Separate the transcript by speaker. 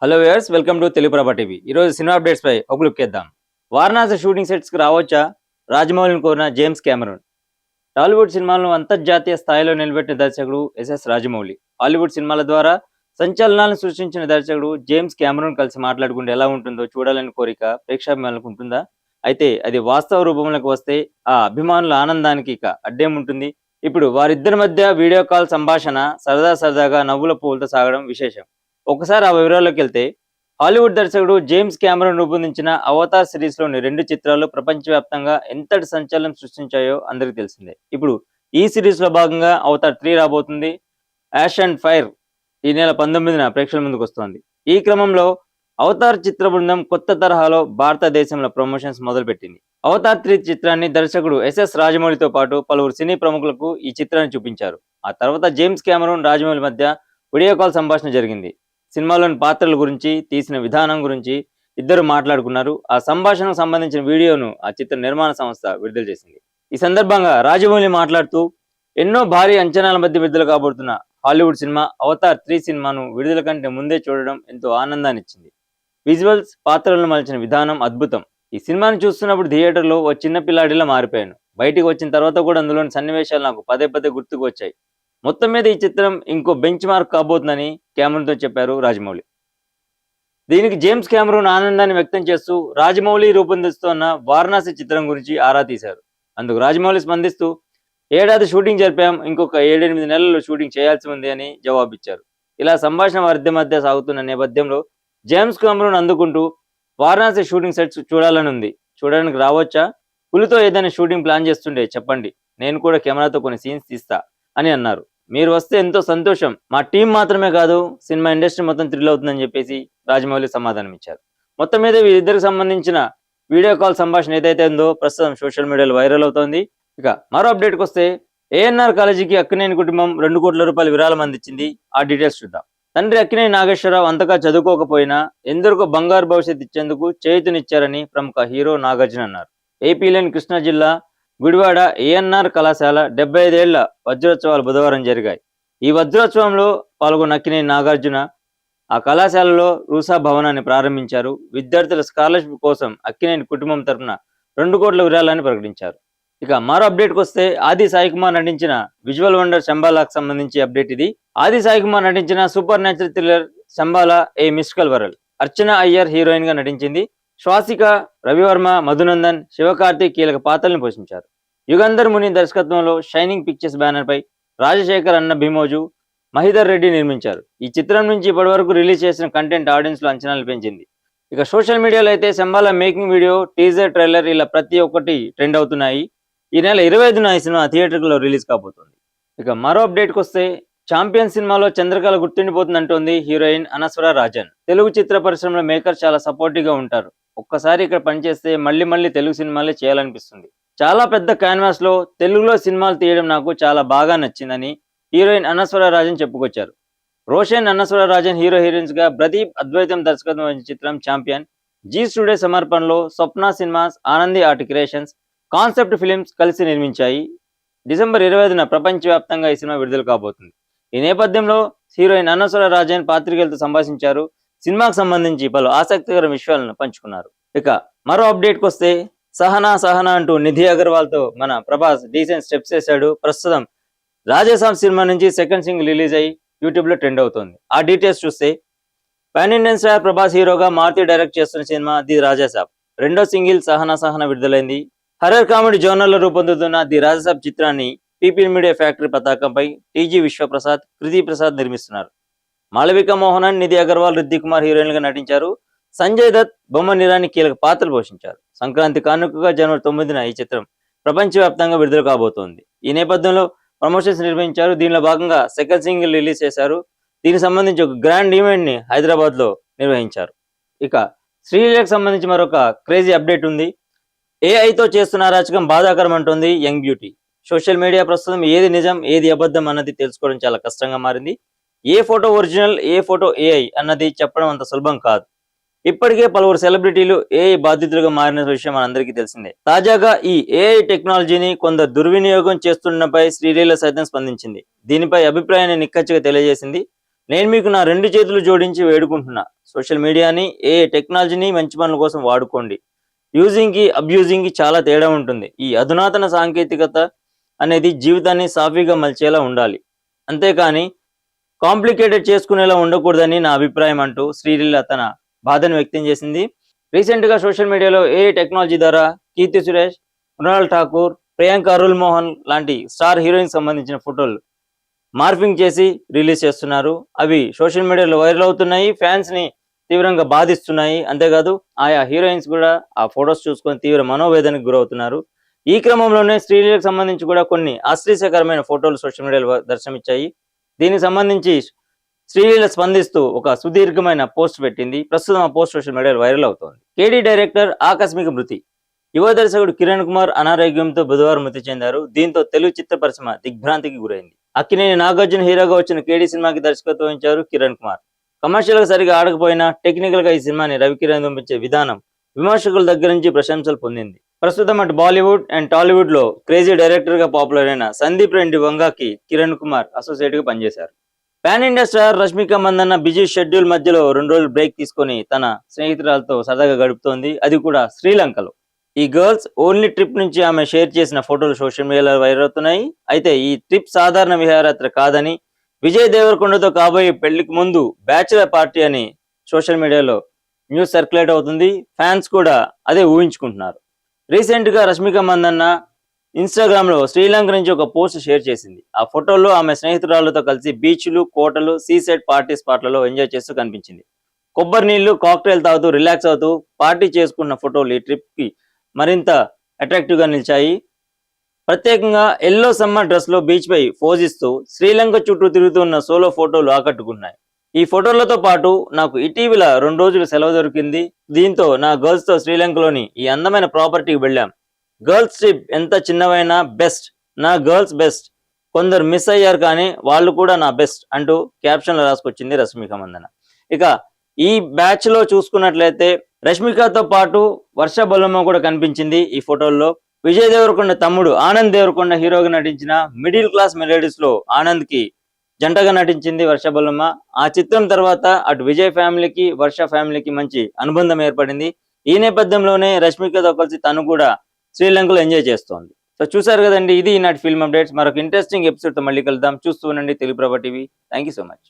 Speaker 1: Hello viewers, welcome to Telugu Prabha TV. ఈరోజు cinema updates పై ఒక లుక్ ఇద్దాం. వారణాసి షూటింగ్ సెట్స్ కి రావచ్చా? రాజమౌళిని కోరిన జేమ్స్ కెమెరూన్. టాలీవుడ్ సినిమాలను అంతర్జాతీయ స్థాయిలో నిలబెట్టిన దర్శకుడు ఎస్ఎస్ రాజమౌళి. హాలీవుడ్ సినిమాల ద్వారా సంచలనాలను సృష్టించిన దర్శకుడు జేమ్స్ కెమెరూన్ కలిసి మాట్లాడుకుంటే ఎలా ఉంటుందో చూడాలని కోరిక ప్రేక్షాభిమానులకు ఉంటుందా? అయితే అది వాస్తవ రూపంలోకి వస్తే ఆ అభిమానుల ఆనందానికి ఇక అడ్డేముంటుంది? ఇప్పుడు వారిద్దరి మధ్య వీడియో కాల్ సంభాషణ సరదాగా నవ్వుల పువ్వులతో సాగడం విశేషం. ఒకసారి ఆ వివరాల్లోకి వెళ్తే, హాలీవుడ్ దర్శకుడు జేమ్స్ కెమెరూన్ రూపొందించిన అవతార్ సిరీస్లోని 2 చిత్రాలు ప్రపంచవ్యాప్తంగా ఎంతటి సంచలనం సృష్టించాయో అందరికీ తెలిసిందే. ఇప్పుడు ఈ సిరీస్లో భాగంగా అవతార్ 3 రాబోతుంది. యాష్ అండ్ ఫైర్ ఈ నెల 19న ప్రేక్షకుల ముందుకు వస్తోంది. ఈ క్రమంలో అవతార్ చిత్ర బృందం కొత్త తరహాలో భారతదేశంలో ప్రమోషన్స్ మొదలుపెట్టింది. అవతార్ 3 చిత్రాన్ని దర్శకుడు ఎస్ఎస్ రాజమౌళితో పాటు పలువురు సినీ ప్రముఖులకు ఈ చిత్రాన్ని చూపించారు. ఆ తర్వాత జేమ్స్ కెమెరూన్, రాజమౌళి మధ్య వీడియో కాల్ సంభాషణ జరిగింది. సినిమాలోని పాత్రల గురించి, తీసిన విధానం గురించి ఇద్దరు మాట్లాడుకున్నారు. ఆ సంభాషణకు సంబంధించిన వీడియోను ఆ చిత్ర నిర్మాణ సంస్థ విడుదల చేసింది. ఈ సందర్భంగా రాజమౌళి మాట్లాడుతూ, ఎన్నో భారీ అంచనాల మధ్య విడుదల కాబోతున్న హాలీవుడ్ సినిమా అవతార్ 3 సినిమాను విడుదల కంటే ముందే చూడడం ఎంతో ఆనందాన్ని ఇచ్చింది. విజువల్స్, పాత్రలను మలిచిన విధానం అద్భుతం. ఈ సినిమాను చూస్తున్నప్పుడు థియేటర్లో ఓ చిన్న పిల్లాడిలా మారిపోయాను. బయటికి వచ్చిన తర్వాత కూడా అందులోని సన్నివేశాలు నాకు పదే గుర్తుకు వచ్చాయి. మొత్తం మీద ఈ చిత్రం ఇంకో బెంచ్ మార్క్ కాబోతుందని కెమెరూన్తో చెప్పారు రాజమౌళి. దీనికి జేమ్స్ కెమెరూన్ ఆనందాన్ని వ్యక్తం చేస్తూ రాజమౌళి రూపొందిస్తున్న వారణాసి చిత్రం గురించి ఆరా తీశారు. అందుకు రాజమౌళి స్పందిస్తూ, ఏడాది షూటింగ్ జరిపాం, ఇంకొక 7-8 నెలల్లో షూటింగ్ చేయాల్సి ఉంది అని జవాబిచ్చారు. ఇలా సంభాషణ వారిద్దరి మధ్య సాగుతున్న నేపథ్యంలో జేమ్స్ కెమెరూన్ అందుకుంటూ, వారణాసి షూటింగ్ సెట్స్ చూడాలని ఉంది, చూడడానికి రావచ్చా? పులితో ఏదైనా షూటింగ్ ప్లాన్ చేస్తుంటే చెప్పండి, నేను కూడా కెమెరాతో కొన్ని సీన్స్ తీస్తా అని అన్నారు. మీరు వస్తే ఎంతో సంతోషం, మా టీం మాత్రమే కాదు సినిమా ఇండస్ట్రీ మొత్తం థ్రిల్ అవుతుందని చెప్పేసి రాజమౌళి సమాధానం ఇచ్చారు. మొత్తం మీద వీరిద్దరికి సంబంధించిన వీడియో కాల్ సంభాషణ ఏదైతే ఉందో ప్రస్తుతం సోషల్ మీడియాలో వైరల్ అవుతోంది. ఇక మరో అప్డేట్కి వస్తే, ఏఎన్ఆర్ కాలేజీకి అక్కినేని కుటుంబం 2 కోట్ల రూపాయల విరాళం అందించింది. ఆ డీటెయిల్స్ చూద్దాం. తండ్రి అక్కినేని నాగేశ్వరరావు అంతగా చదువుకోకపోయినా ఎందరికో బంగారు భవిష్యత్తు ఇచ్చేందుకు చేయూతనిచ్చారని ప్రముఖ హీరో నాగార్జున అన్నారు. ఏపీలోని కృష్ణా జిల్లా గుడివాడ ఏఎన్ఆర్ కళాశాల 75 ఏళ్ల వజ్రోత్సవాలు బుధవారం జరిగాయి. ఈ వజ్రోత్సవంలో పాల్గొన్న అక్కినేని నాగార్జున ఆ కళాశాలలో రూసా భవనాన్ని ప్రారంభించారు. విద్యార్థుల స్కాలర్షిప్ కోసం అక్కినేని కుటుంబం తరఫున 2 కోట్ల విరాళాన్ని ప్రకటించారు. ఇక మరో అప్డేట్కి వస్తే, ఆది సాయి కుమార్ నటించిన విజువల్ వండర్ శంబాలాకు సంబంధించి అప్డేట్ ఇది. ఆది సాయి కుమార్ నటించిన సూపర్ న్యాచురల్ థ్రిల్లర్ శంబాలా ఏ మిస్టికల్ వరల్డ్. అర్చన అయ్యర్ హీరోయిన్ గా నటించింది. శ్వాసిక, రవివర్మ, మధునందన్, శివకార్తిక్ కీలక పాత్రలను పోషించారు. యుగంధర్ ముని దర్శకత్వంలో షైనింగ్ పిక్చర్స్ బ్యానర్ పై రాజశేఖర్ అన్న భీమోజు, మహిదర్ రెడ్డి నిర్మించారు. ఈ చిత్రం నుంచి ఇప్పటి వరకు రిలీజ్ చేసిన కంటెంట్ ఆడియన్స్ లో అంచనాలు పెంచింది. ఇక సోషల్ మీడియాలో అయితే Shambhala making video, teaser, trailer ఇలా ప్రతి ఒక్కటి ట్రెండ్ అవుతున్నాయి. ఈ నెల 25న ఈ సినిమా థియేటర్లో రిలీజ్ కాబోతుంది. ఇక మరో అప్డేట్కి వస్తే, ఛాంపియన్ సినిమాలో చంద్రకళ గుర్తుండిపోతుందంటోంది హీరోయిన్ అనస్వర రాజన్. తెలుగు చిత్ర పరిశ్రమలో మేకర్ చాలా సపోర్టివ్ గా ఉంటారు. ఒక్కసారి ఇక్కడ పనిచేస్తే మళ్ళీ తెలుగు సినిమాలే చేయాలనిపిస్తుంది. చాలా పెద్ద క్యాన్వాస్ లో తెలుగులో సినిమాలు తీయడం నాకు చాలా బాగా నచ్చిందని హీరోయిన్ అనస్వర రాజన్ చెప్పుకొచ్చారు. రోషన్, అనస్వర రాజన్ హీరో హీరోయిన్స్ గా ప్రదీప్ అద్వైతం దర్శకత్వం వహించిన చిత్రం ఛాంపియన్ జీ స్టూడియో సమర్పణలో Swapna cinemas, Anandi art creations, concept films కలిసి నిర్మించాయి. డిసెంబర్ 25న ప్రపంచవ్యాప్తంగా ఈ సినిమా విడుదల కాబోతుంది. ఈ నేపథ్యంలో హీరోయిన్ అనస్వర రాజన్ పాత్రికేయులతో సంభాషించారు. సినిమాకు సంబంధించి పలు ఆసక్తికర విషయాలను పంచుకున్నారు. ఇక మరో అప్డేట్కి వస్తే, సహనా అంటూ నిధి అగర్వాల్తో మన ప్రభాస్ డీసెంట్ స్టెప్స్ వేశాడు. ప్రస్తుతం రాజేసాబ్ సినిమా నుంచి సెకండ్ సింగిల్ రిలీజ్ అయ్యి యూట్యూబ్లో ట్రెండ్ అవుతోంది. ఆ డీటెయిల్స్ చూస్తే, పాన్ ఇండియన్ స్టార్ ప్రభాస్ హీరోగా మారుతి డైరెక్ట్ చేస్తున్న సినిమా ది రాజాసాబ్. 2వ సింగిల్ సహనా విడుదలైంది. హర్రర్ కామెడీ జోనర్లో రూపొందుతున్న ది రాజాసాబ్ చిత్రాన్ని పీపీ మీడియా ఫ్యాక్టరీ పతాకంపై టీజీ విశ్వప్రసాద్, కృతి ప్రసాద్ నిర్మిస్తున్నారు. మాళవిక మోహనన్, నిధి అగర్వాల్, రిద్దిక్ కుమార్ హీరోయిన్గా నటించారు. సంజయ్ దత్, బొమ్మన్ ఇరానీ కీలక పాత్రలు పోషించారు. సంక్రాంతి కానుకగా జనవరి 9న ఈ చిత్రం ప్రపంచవ్యాప్తంగా విడుదల కాబోతోంది. ఈ నేపథ్యంలో ప్రమోషన్స్ నిర్వహించారు. దీనిలో భాగంగా సెకండ్ సింగిల్ రిలీజ్ చేశారు. దీనికి సంబంధించి ఒక గ్రాండ్ ఈవెంట్ ని హైదరాబాద్ లో నిర్వహించారు. ఇక శ్రీలీలకు సంబంధించి మరొక క్రేజీ అప్డేట్ ఉంది. ఏఐతో చేస్తున్న అరాచకం బాధాకరం అంటోంది యంగ్ బ్యూటీ. సోషల్ మీడియా ప్రస్తుతం ఏది నిజం, ఏది అబద్ధం అన్నది తెలుసుకోవడం చాలా కష్టంగా మారింది. ఏ ఫోటో ఒరిజినల్, ఏ ఫోటో ఏఐ అన్నది చెప్పడం అంత సులభం కాదు. ఇప్పటికే పలువురు సెలబ్రిటీలు ఏఐ బాధితులుగా మారిన విషయం మనందరికీ తెలిసిందే. తాజాగా ఈ ఏఐ టెక్నాలజీని కొందరు దుర్వినియోగం చేస్తుండపై శ్రీలీల సైతం స్పందించింది. దీనిపై అభిప్రాయాన్ని నిక్కచ్చిగా తెలియజేసింది. నేను మీకు నా 2 చేతులు జోడించి వేడుకుంటున్నా. సోషల్ మీడియాని, టెక్నాలజీని మంచి పనుల కోసం వాడుకోండి. యూజింగ్‌కి, అబ్యూజింగ్‌కి చాలా తేడా ఉంటుంది. ఈ అధునాతన సాంకేతికత అనేది జీవితాన్ని సాఫీగా మలిచేలా ఉండాలి. అంతేకాని కాంప్లికేటెడ్ చేసుకునేలా ఉండకూడదని నా అభిప్రాయం అంటూ శ్రీలీల తన బాధను వ్యక్తం చేసింది. రీసెంట్‌గా సోషల్ మీడియాలో టెక్నాలజీ ద్వారా కీర్తి సురేష్, మృణాల్ ఠాకూర్, ప్రియాంక అరుల్ మోహన్ లాంటి స్టార్ హీరోయిన్ సంబంధించిన ఫోటోలు మార్ఫింగ్ చేసి రిలీజ్ చేస్తున్నారు. అవి సోషల్ మీడియాలో వైరల్ అవుతున్నాయి. ఫ్యాన్స్ ని తీవ్రంగా బాధిస్తున్నాయి. అంతేకాదు ఆయా హీరోయిన్స్ కూడా ఆ ఫొటోస్ చూసుకొని తీవ్ర మనోవేదనకు గురవుతున్నారు. ఈ క్రమంలోనే శ్రీలీలకు సంబంధించి కూడా కొన్ని ఆశ్చర్యకరమైన ఫోటోలు సోషల్ మీడియాలో దర్శనమిచ్చాయి. దీనికి సంబంధించి శ్రీలీల స్పందిస్తూ ఒక సుదీర్ఘమైన పోస్ట్ పెట్టింది. ప్రస్తుతం ఆ పోస్ట్ సోషల్ మీడియాలో వైరల్ అవుతోంది. కేడీ డైరెక్టర్ ఆకస్మిక మృతి. యువ దర్శకుడు కిరణ్ కుమార్ అనారోగ్యంతో బుధవారం మృతి చెందారు. దీంతో తెలుగు చిత్ర పరిశ్రమ దిగ్భ్రాంతికి గురైంది. అక్కినేని నాగార్జున హీరోగా వచ్చిన కేడీ సినిమాకి దర్శకత్వం వహించారు కిరణ్ కుమార్. కమర్షియల్ గా సరిగా ఆడకపోయినా టెక్నికల్ గా ఈ సినిమాని రవికిరణ్ పంపించే విధానం విమర్శకుల దగ్గర నుంచి ప్రశంసలు పొందింది. ప్రస్తుతం అటు బాలీవుడ్ అండ్ టాలీవుడ్ లో క్రేజీ డైరెక్టర్ గా పాపులర్ అయిన సందీప్ రెడ్డి వంగాకి కిరణ్ కుమార్ అసోసియేట్ గా పనిచేశారు. Pan India star Rashmika Mandanna busy schedule మధ్యలో 2 రోజులు బ్రేక్ తీసుకొని తన స్నేహితురాలతో సరదాగా గడుపుతోంది. అది కూడా శ్రీలంకలో. ఈ గర్ల్స్ ఓన్లీ ట్రిప్ నుంచి ఆమె షేర్ చేసిన ఫోటోలు సోషల్ మీడియాలో వైరల్ అవుతున్నాయి. అయితే ఈ ట్రిప్ సాధారణ విహారయాత్ర కాదని, విజయ్ దేవరకొండతో కాబోయే పెళ్లికి ముందు బ్యాచులర్ పార్టీ అని సోషల్ మీడియాలో న్యూస్ సర్క్యులేట్ అవుతుంది. ఫ్యాన్స్ కూడా అదే ఊహించుకుంటున్నారు. రీసెంట్ గా రష్మిక మందన్న ఇన్స్టాగ్రామ్ లో శ్రీలంక నుంచి ఒక పోస్ట్ షేర్ చేసింది. ఆ ఫోటోలో ఆమె స్నేహితురాలతో కలిసి బీచ్లు, కోటలు, సీసైడ్ పార్టీ స్పాట్లలో ఎంజాయ్ చేస్తూ కనిపించింది. కొబ్బరి నీళ్లు, కాక్టైల్ తాగుతూ రిలాక్స్ అవుతూ పార్టీ చేసుకున్న ఫోటోలు ఈ ట్రిప్ కి మరింత అట్రాక్టివ్ గా నిలిచాయి. ప్రత్యేకంగా ఎల్లో సమ్మర్ డ్రెస్ లో బీచ్ పై పోజిస్తూ శ్రీలంక చుట్టూ తిరుగుతున్న సోలో ఫోటోలు ఆకట్టుకున్నాయి. ఈ ఫోటోలతో పాటు నాకు ఇటీవల 2 రోజులు సెలవు దొరికింది. దీంతో నా గర్ల్స్ తో శ్రీలంకలోని ఈ అందమైన ప్రాపర్టీకి వెళ్ళాం. గర్ల్స్ ట్రిప్ ఎంత చిన్నవైనా బెస్ట్, నా గర్ల్స్ బెస్ట్, కొందరు మిస్ అయ్యారు కానీ వాళ్ళు కూడా నా బెస్ట్ అంటూ క్యాప్షన్లు రాసుకొచ్చింది రష్మిక మందన. ఇక ఈ బ్యాచ్ లో చూసుకున్నట్లయితే రష్మికతో పాటు వర్ష బొల్లమ్మ కూడా కనిపించింది ఈ ఫోటోల్లో. విజయ్ దేవరకొండ తమ్ముడు ఆనంద్ దేవరకొండ హీరోగా నటించిన మిడిల్ క్లాస్ మెలోడీస్ లో ఆనంద్ కి జంటగా నటించింది వర్ష బొల్లమ్మ. ఆ చిత్రం తర్వాత అటు విజయ్ ఫ్యామిలీకి, వర్ష ఫ్యామిలీకి మంచి అనుబంధం ఏర్పడింది. ఈ నేపథ్యంలోనే రష్మికతో కలిసి తను కూడా శ్రీలంకలో ఎంజాయ్ చేస్తోంది. సో చూసారు కదండి, ఇది ఈనాటి ఫిల్మ్ అప్డేట్స్. మరొక ఇంట్రెస్టింగ్ ఎపిసోడ్ తో మళ్ళీ కలుద్దాం. చూస్తూ ఉండండి Telugu Prabha TV. Thank you so much.